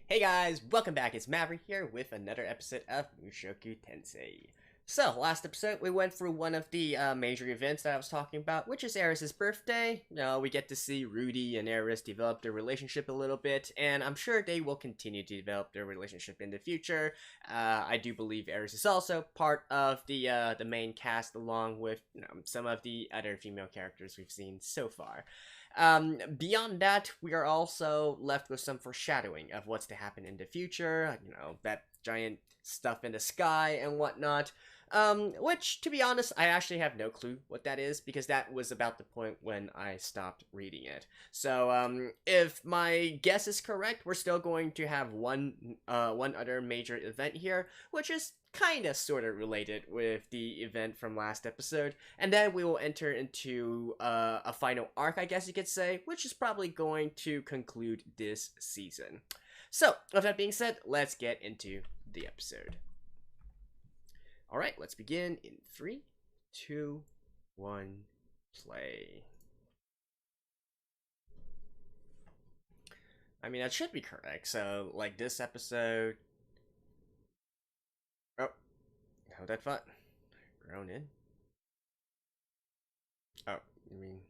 Hey guys, welcome back. It's Maverick here with another episode of Mushoku Tensei. So, last episode we went through one of the major events that I was talking about, which is Eris's birthday. We get to see Rudy and Eris develop their relationship a little bit, and I'm sure they will continue to develop their relationship in the future. I do believe Eris is also part of the main cast, along with some of the other female characters we've seen so far. Beyond that, we are also left with some foreshadowing of what's to happen in the future. That giant stuff in the sky and whatnot. Which, to be honest, I actually have no clue what that is, because that was about the point when I stopped reading it. So, if my guess is correct, we're still going to have one other major event here, which is kinda sorta related with the event from last episode, and then we will enter into a final arc, I guess you could say, which is probably going to conclude this season. So, with that being said, let's get into the episode. Alright, let's begin in 3, 2, 1, play. I mean, that should be correct. So, like, this episode... Oh, how'd that fun? Grown in? Oh, you mean...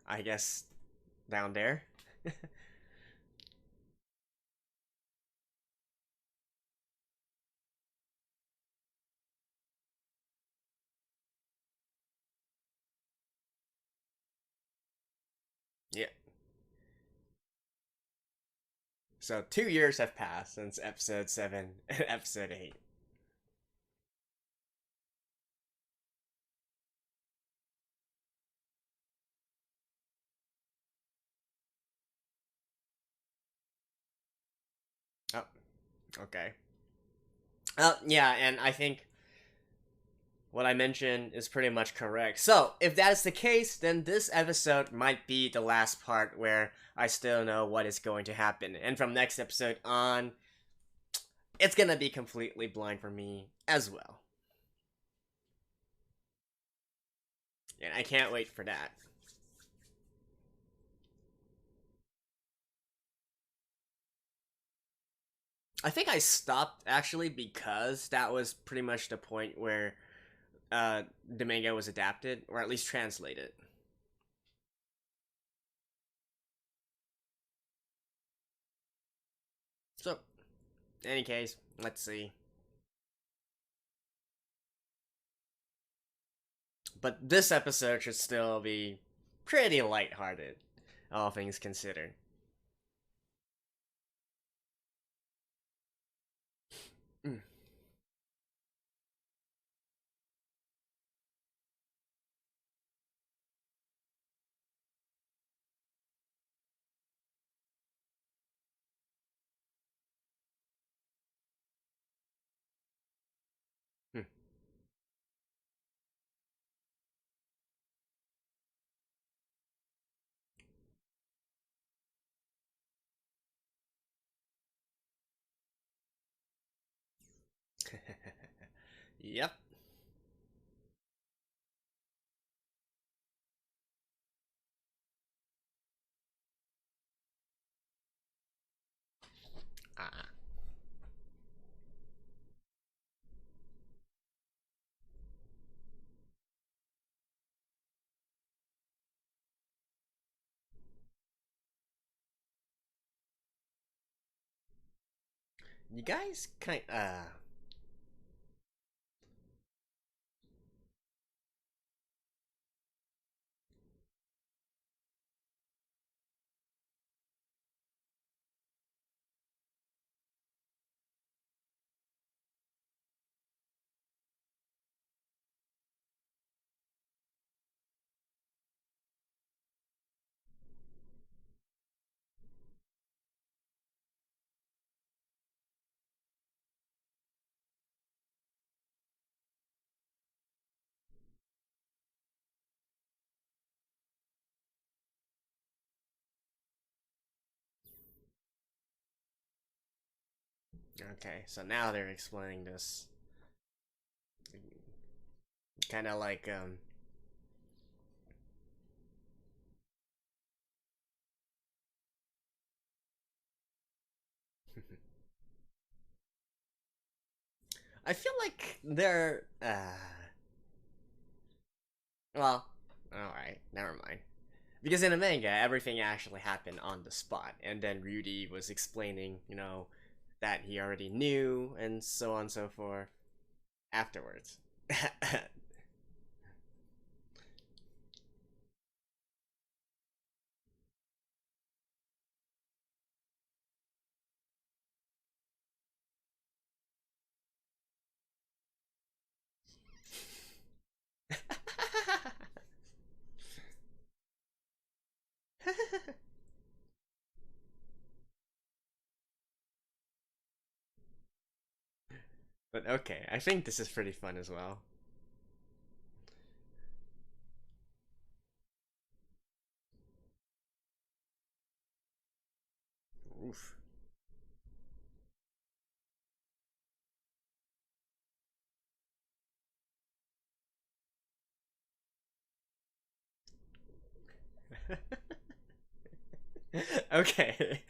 I guess down there? Yeah. So 2 years have passed since episode 7 and episode 8. Oh, okay. Yeah, and I think what I mentioned is pretty much correct. So, if that is the case, then this episode might be the last part where I still know what is going to happen. And from next episode on, it's gonna be completely blind for me as well. And I can't wait for that. I think I stopped actually because that was pretty much the point where the manga was adapted, or at least translated. So, in any case, let's see. But this episode should still be pretty lighthearted, all things considered. Mm. Hmm. Yep. Ah. You guys kind okay, so now they're explaining this. Kind of like, I feel like they're well, alright, never mind. Because in the manga, everything actually happened on the spot, and then Rudy was explaining, that he already knew, and so on and so forth, afterwards. But okay, I think this is pretty fun as well. Oof. Okay.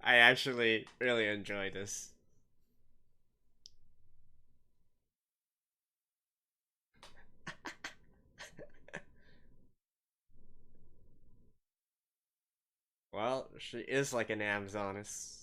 I actually really enjoy this. Well, she is like an Amazoness.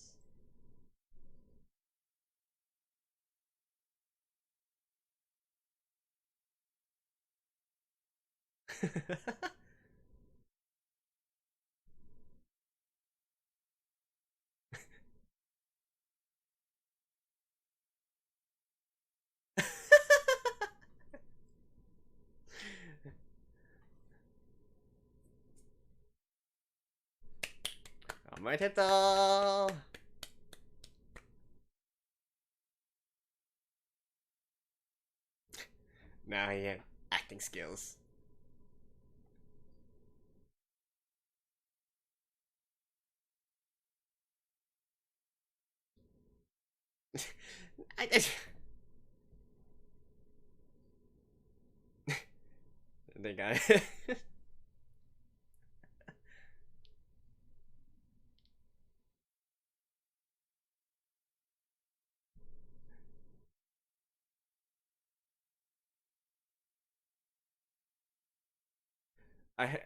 Omedetou! Now he had acting skills. I they got it. I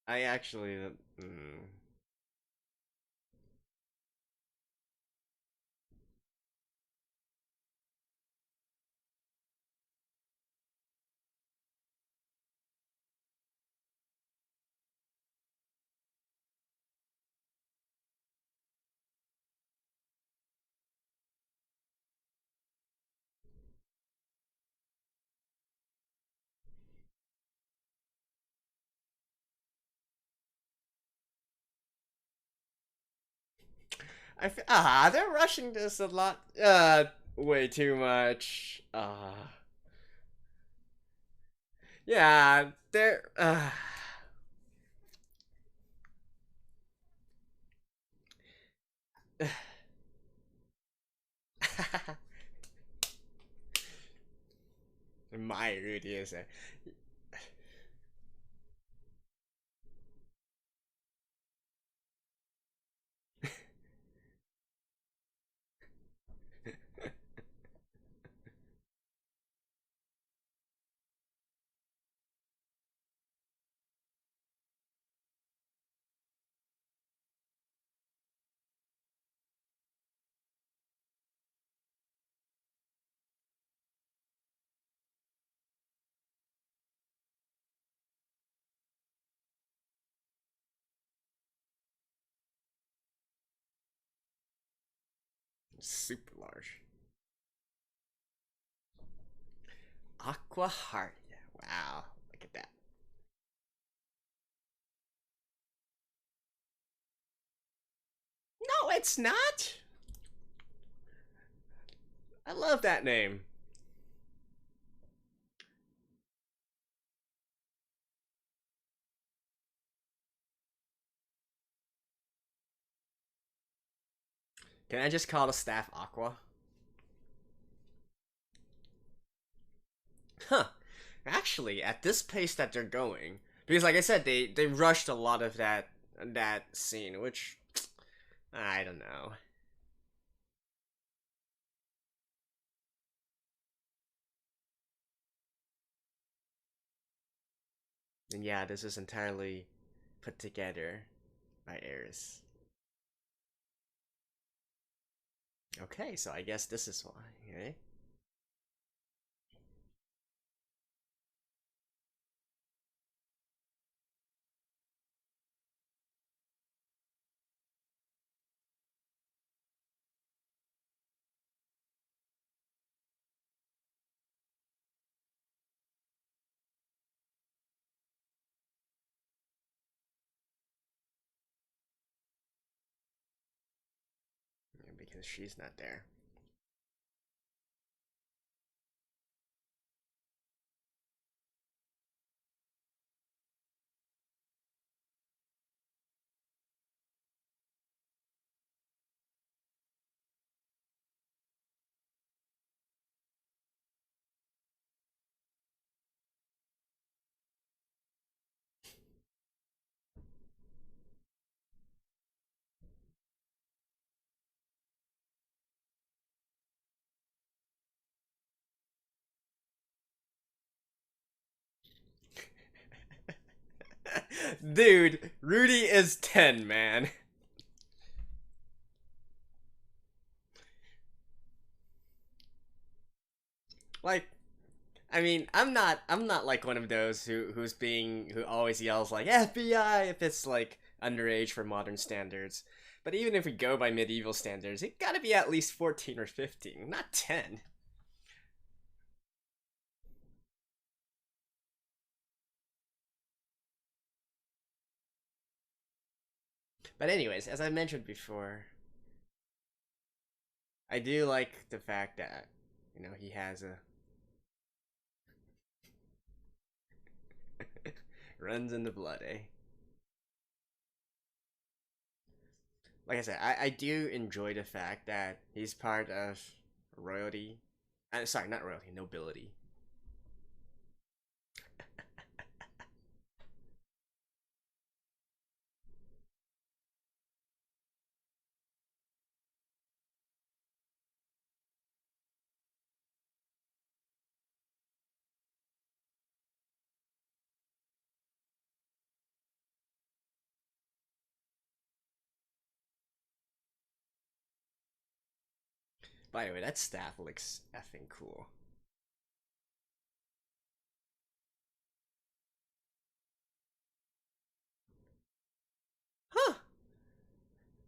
I actually they're rushing this a lot. Way too much. Yeah, they're my Rudy is a super large. Aqua Heart. Wow, look at that. No, it's not. I love that name. Can I just call the staff Aqua? Huh. Actually, at this pace that they're going, because like I said, they rushed a lot of that scene, which I don't know. And yeah, this is entirely put together by Eris. Okay, so I guess this is why, right? Because she's not there. Dude, Rudy is 10, man. Like, I mean, I'm not like one of those who always yells like FBI if it's like underage for modern standards. But even if we go by medieval standards, it gotta be at least 14 or 15, not 10. But anyways, as I mentioned before, I do like the fact that he has a runs in the blood, eh? Like I said, I do enjoy the fact that he's part of royalty. Sorry, not royalty, nobility. By the way, that staff looks effing cool. Huh?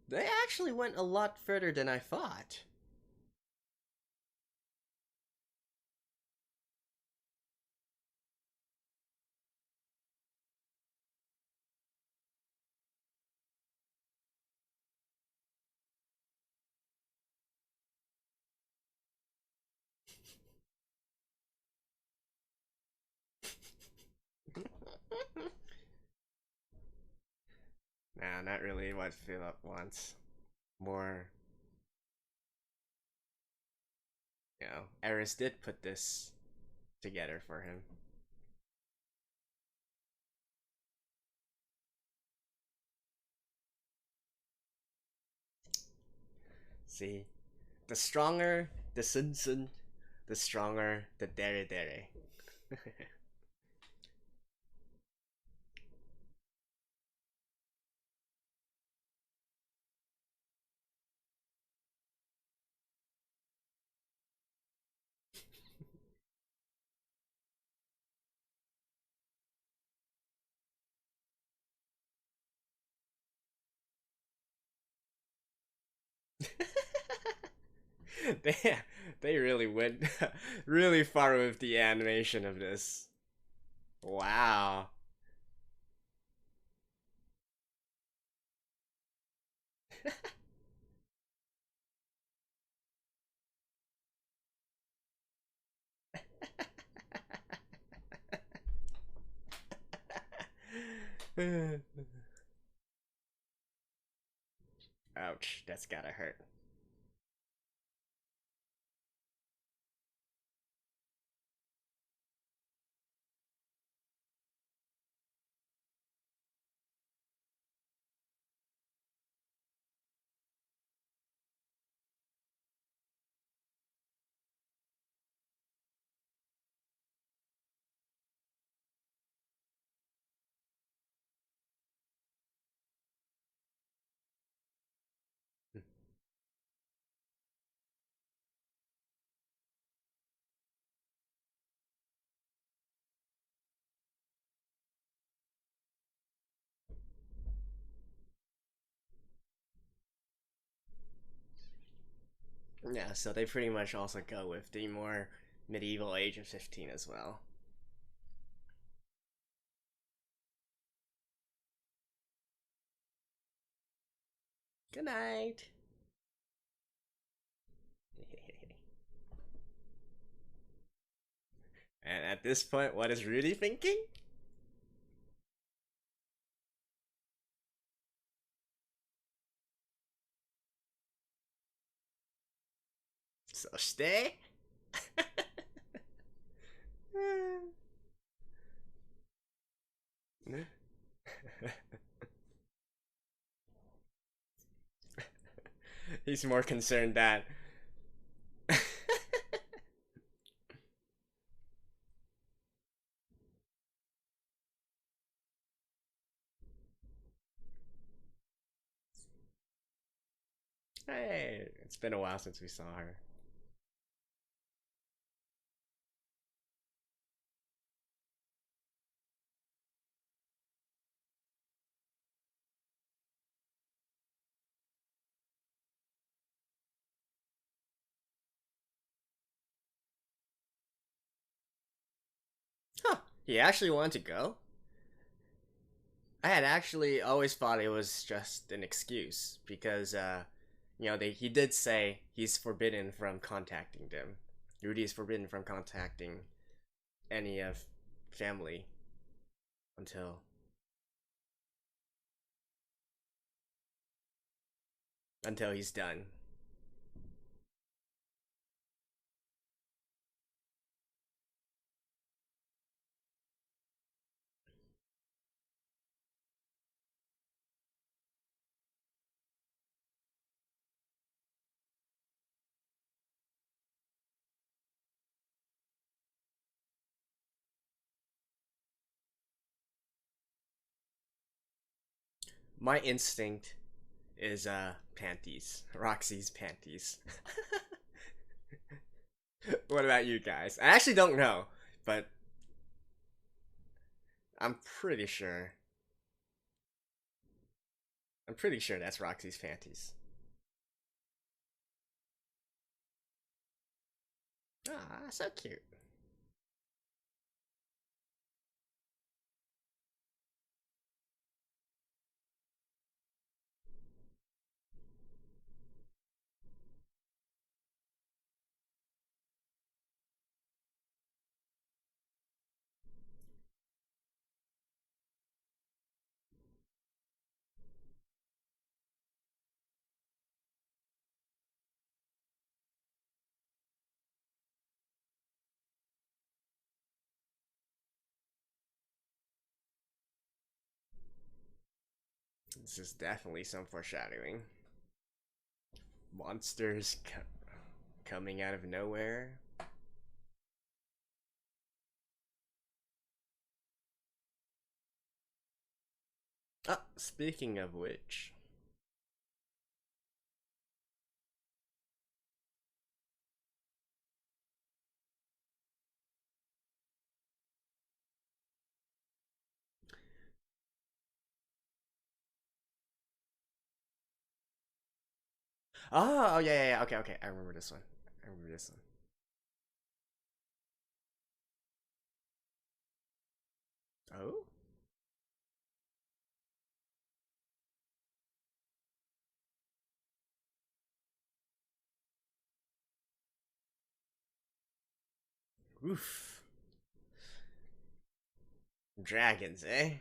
They actually went a lot further than I thought. Nah, not really what Philip wants. More, Eris did put this together for him. See, the stronger the Sun Sun, the stronger the Dere Dere. they they really went really far with the animation of this. Wow. Ouch, that's gotta hurt. Yeah, so they pretty much also go with the more medieval age of 15 as well. Good night. And at this point, what is Rudy thinking? So stay. He's more concerned that hey, it's been a while since we saw her. Huh. He actually wanted to go? I had actually always thought it was just an excuse because, he did say he's forbidden from contacting them. Rudy is forbidden from contacting any of family until he's done. My instinct is panties. Roxy's panties. What about you guys? I actually don't know, but I'm pretty sure. I'm pretty sure that's Roxy's panties. Ah, so cute. This is definitely some foreshadowing. Monsters coming out of nowhere. Ah, speaking of which. Oh, yeah, yeah, yeah. Okay, okay. I remember this one. I remember this one. Oh? Oof. Dragons, eh?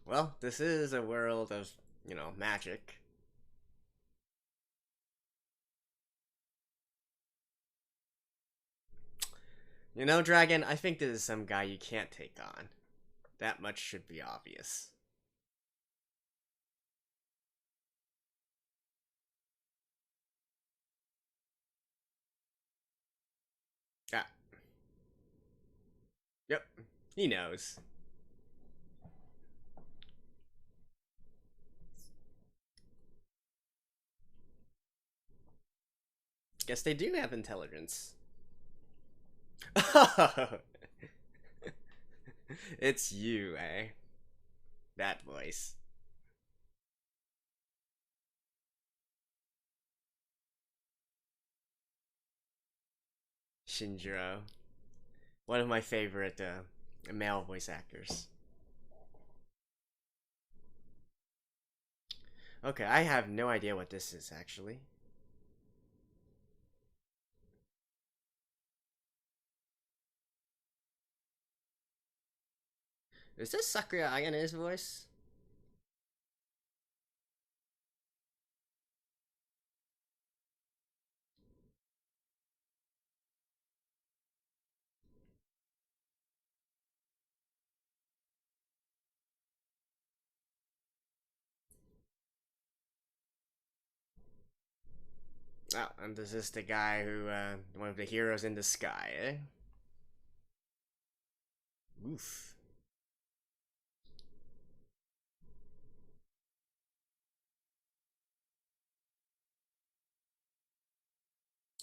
Well, this is a world of, magic. Dragon, I think this is some guy you can't take on. That much should be obvious. Yeah. Yep. He knows. Guess they do have intelligence. It's you, eh? That voice. Shinjiro. One of my favorite male voice actors. Okay, I have no idea what this is actually. Is this Sakura Ayane's voice? Oh, and this is the guy who, one of the heroes in the sky, eh? Oof.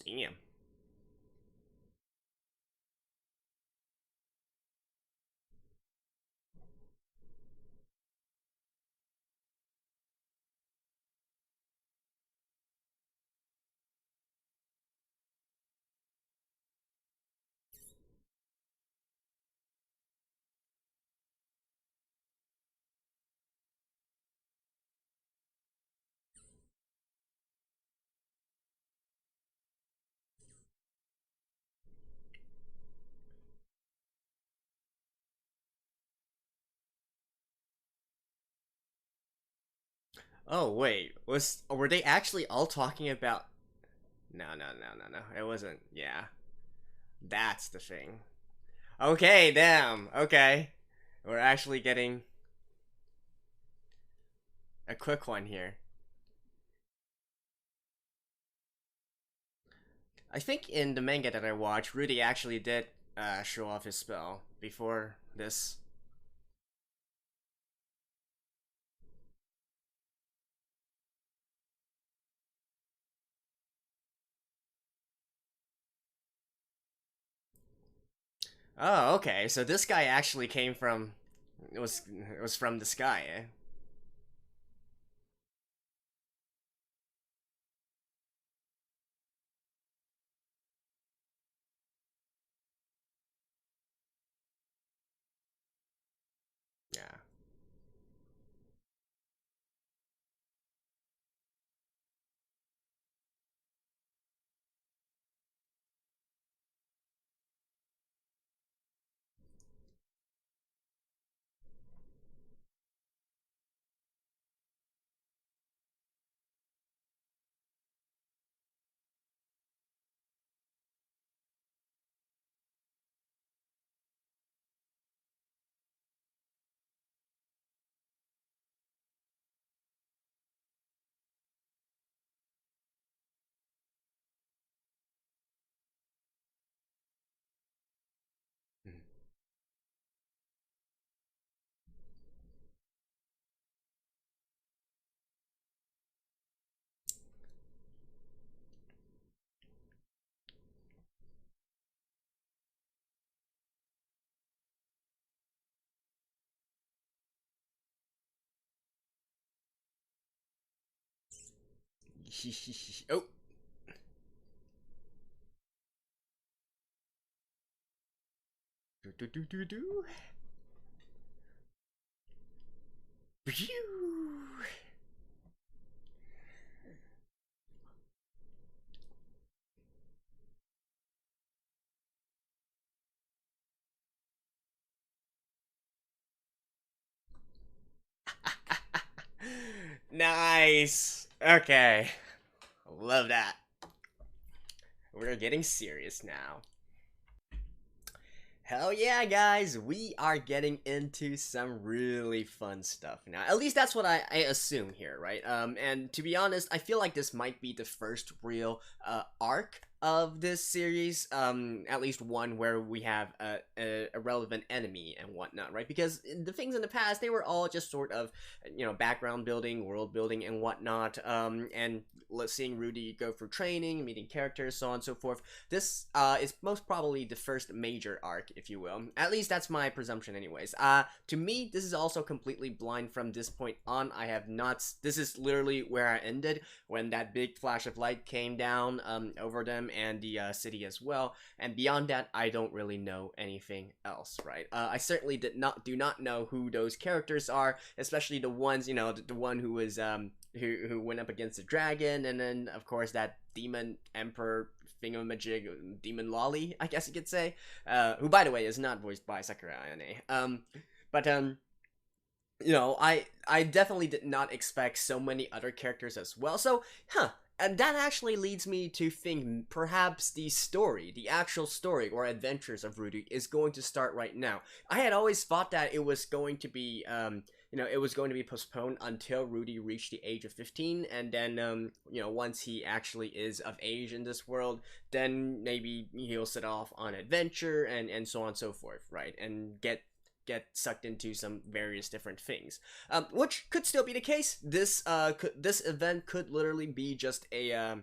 Damn. Oh wait, were they actually all talking about? No, no, no, no, no. It wasn't. Yeah, that's the thing. Okay, damn. Okay, we're actually getting a quick one here. I think in the manga that I watched, Rudy actually did show off his spell before this. Oh, okay. So this guy actually came from it was from the sky, eh? Yeah. Oh. Do do do do do. Nice. Okay. Love that. We're getting serious now. Hell yeah, guys, we are getting into some really fun stuff now. At least that's what I assume here, right? And to be honest, I feel like this might be the first real arc of this series, at least one where we have a relevant enemy and whatnot, right? Because the things in the past, they were all just sort of, background building, world building, and whatnot, and seeing Rudy go through training, meeting characters, so on and so forth. This is most probably the first major arc, if you will. At least that's my presumption anyways. To me, this is also completely blind from this point on. I have not... This is literally where I ended, when that big flash of light came down over them, and the city as well. And beyond that, I don't really know anything else, right? I certainly do not know who those characters are, especially the ones, the one who was who went up against the dragon, and then of course that demon emperor thingamajig, demon lolly, I guess you could say, who by the way is not voiced by Sakura Ayane. But I definitely did not expect so many other characters as well. So, and that actually leads me to think perhaps the actual story or adventures of Rudy is going to start right now. I had always thought that it was going to be, it was going to be postponed until Rudy reached the age of 15, and then, once he actually is of age in this world, then maybe he'll set off on adventure and so on and so forth, right? And get sucked into some various different things, which could still be the case. This event could literally be just a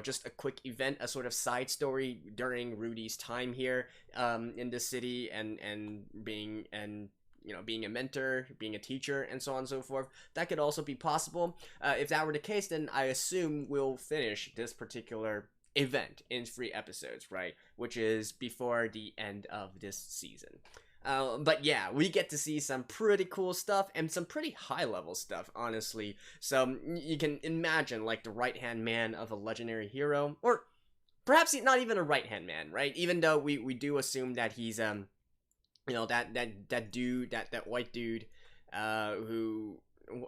just a quick event, a sort of side story during Rudy's time here in the city, and being a mentor, being a teacher, and so on and so forth. That could also be possible. If that were the case, then I assume we'll finish this particular event in 3 episodes, right? Which is before the end of this season. But yeah, we get to see some pretty cool stuff and some pretty high-level stuff, honestly. So you can imagine, like, the right-hand man of a legendary hero, or perhaps not even a right-hand man, right? Even though we do assume that he's that dude, that white dude, who,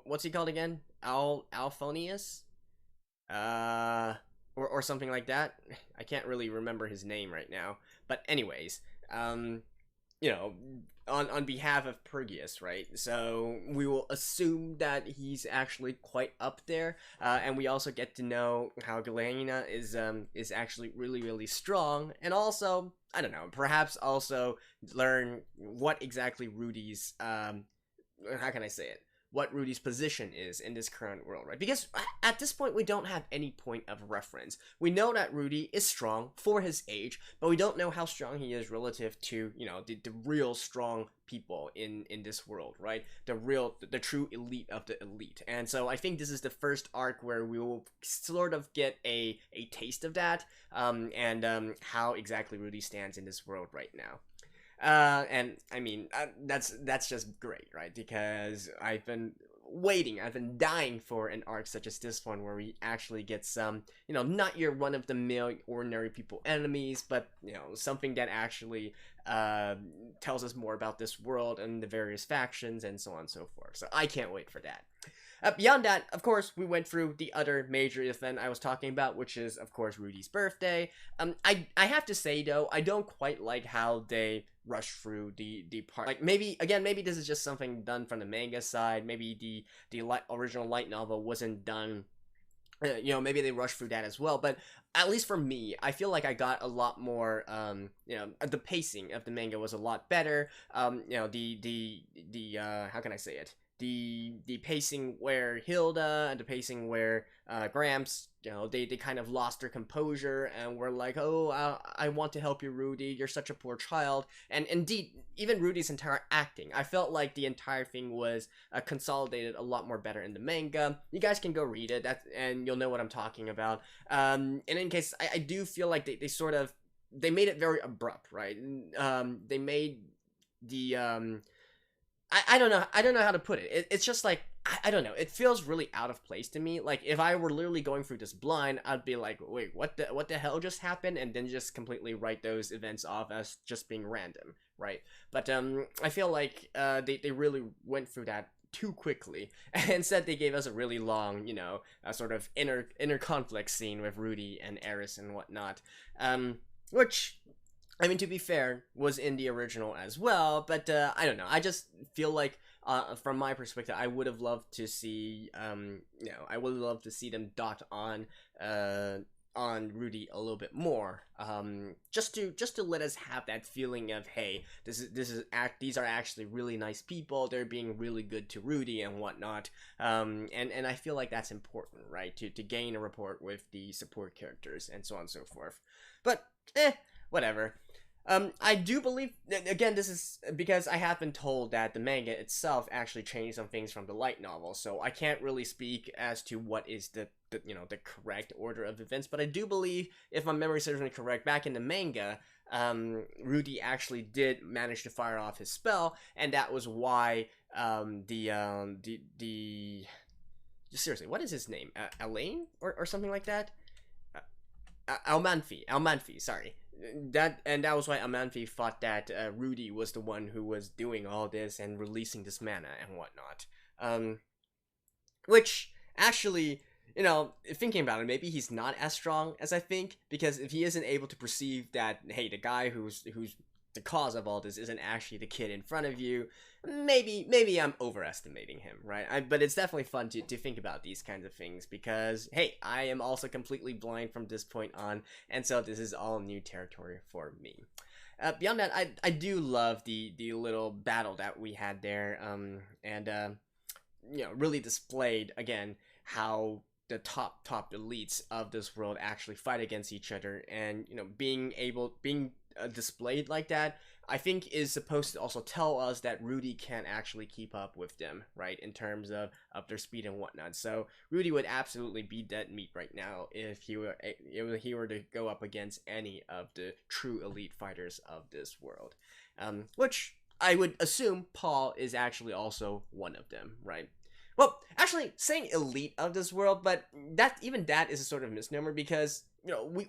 what's he called again? Alphonius, or something like that. I can't really remember his name right now. But anyways, on behalf of Pergius, right? So we will assume that he's actually quite up there, and we also get to know how Galena is actually really, really strong, and also, I don't know, perhaps also learn what exactly Rudy's, how can I say it? What Rudy's position is in this current world, right? Because at this point, we don't have any point of reference. We know that Rudy is strong for his age, but we don't know how strong he is relative to, the real strong people in this world, right? The true elite of the elite. And so I think this is the first arc where we will sort of get a taste of that, and how exactly Rudy stands in this world right now. And I mean, that's just great, right? Because I've been dying for an arc such as this one, where we actually get some, not your run-of-the-mill ordinary people enemies, but, something that actually tells us more about this world and the various factions and so on and so forth. So I can't wait for that. Beyond that, of course, we went through the other major event I was talking about, which is, of course, Rudy's birthday. I have to say, though, I don't quite like how they rush through the part. Like, maybe this is just something done from the manga side. Maybe the original light novel wasn't done. Maybe they rushed through that as well. But at least for me, I feel like I got a lot more. The pacing of the manga was a lot better. How can I say it? The pacing where Hilda and the pacing where Gramps, they kind of lost their composure and were like, oh, I want to help you, Rudy, you're such a poor child. And indeed, even Rudy's entire acting, I felt like the entire thing was consolidated a lot more better in the manga. You guys can go read it, and you'll know what I'm talking about. And in any case, I do feel like they made it very abrupt, right? They made the I don't know how to put it. It's just like, I don't know. It feels really out of place to me. Like, if I were literally going through this blind, I'd be like, wait, what the hell just happened? And then just completely write those events off as just being random, right? But I feel like they really went through that too quickly, and instead they gave us a really long, a sort of inner conflict scene with Rudy and Eris and whatnot, which, I mean, to be fair, was in the original as well, but I don't know. I just feel like, from my perspective, I would have loved to see, I would love to see them dot on Rudy a little bit more, just to let us have that feeling of, hey, these are actually really nice people. They're being really good to Rudy and whatnot, and I feel like that's important, right? To gain a rapport with the support characters and so on and so forth. But whatever. I do believe, again, this is because I have been told that the manga itself actually changed some things from the light novel, so I can't really speak as to what is the the correct order of events, but I do believe, if my memory serves me correct, back in the manga, Rudy actually did manage to fire off his spell, and that was why the seriously, what is his name? Elaine or something like that. Almanfi, sorry. That was why Almanfi thought that Rudy was the one who was doing all this and releasing this mana and whatnot. Which actually, thinking about it, maybe he's not as strong as I think, because if he isn't able to perceive that, hey, the guy who's the cause of all this isn't actually the kid in front of you, maybe I'm overestimating him, right? But it's definitely fun to think about these kinds of things, because, hey, I am also completely blind from this point on, and so this is all new territory for me. Beyond that, I do love the little battle that we had there, and really displayed, again, how the top elites of this world actually fight against each other, and being displayed like that, I think is supposed to also tell us that Rudy can't actually keep up with them, right, in terms of their speed and whatnot. So Rudy would absolutely be dead meat right now if he were to go up against any of the true elite fighters of this world, which I would assume Paul is actually also one of them, right? Well, actually, saying elite of this world, but that is a sort of misnomer, because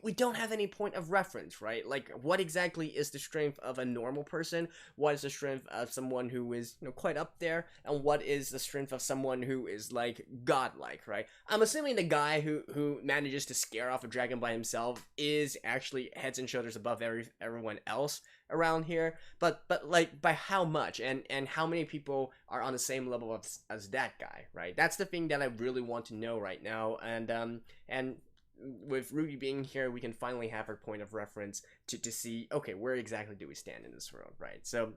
we don't have any point of reference, right? Like, what exactly is the strength of a normal person? What is the strength of someone who is quite up there? And what is the strength of someone who is like godlike, right? I'm assuming the guy who manages to scare off a dragon by himself is actually heads and shoulders above everyone else around here, but like, by how much, and how many people are on the same level as that guy, right? That's the thing that I really want to know right now, and with Ruby being here, we can finally have our point of reference to see, okay, where exactly do we stand in this world, right? So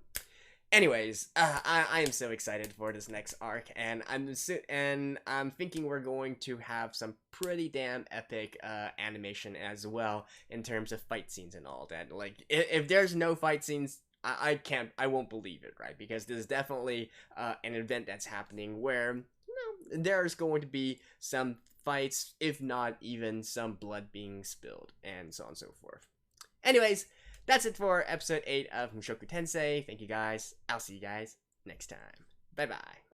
anyways, I am so excited for this next arc, and I'm thinking we're going to have some pretty damn epic animation as well, in terms of fight scenes and all that. Like, if there's no fight scenes, I won't believe it, right? Because this is definitely an event that's happening where there's going to be some fights, if not even some blood being spilled, and so on and so forth. Anyways, that's it for episode 8 of Mushoku Tensei. Thank you guys. I'll see you guys next time. Bye bye.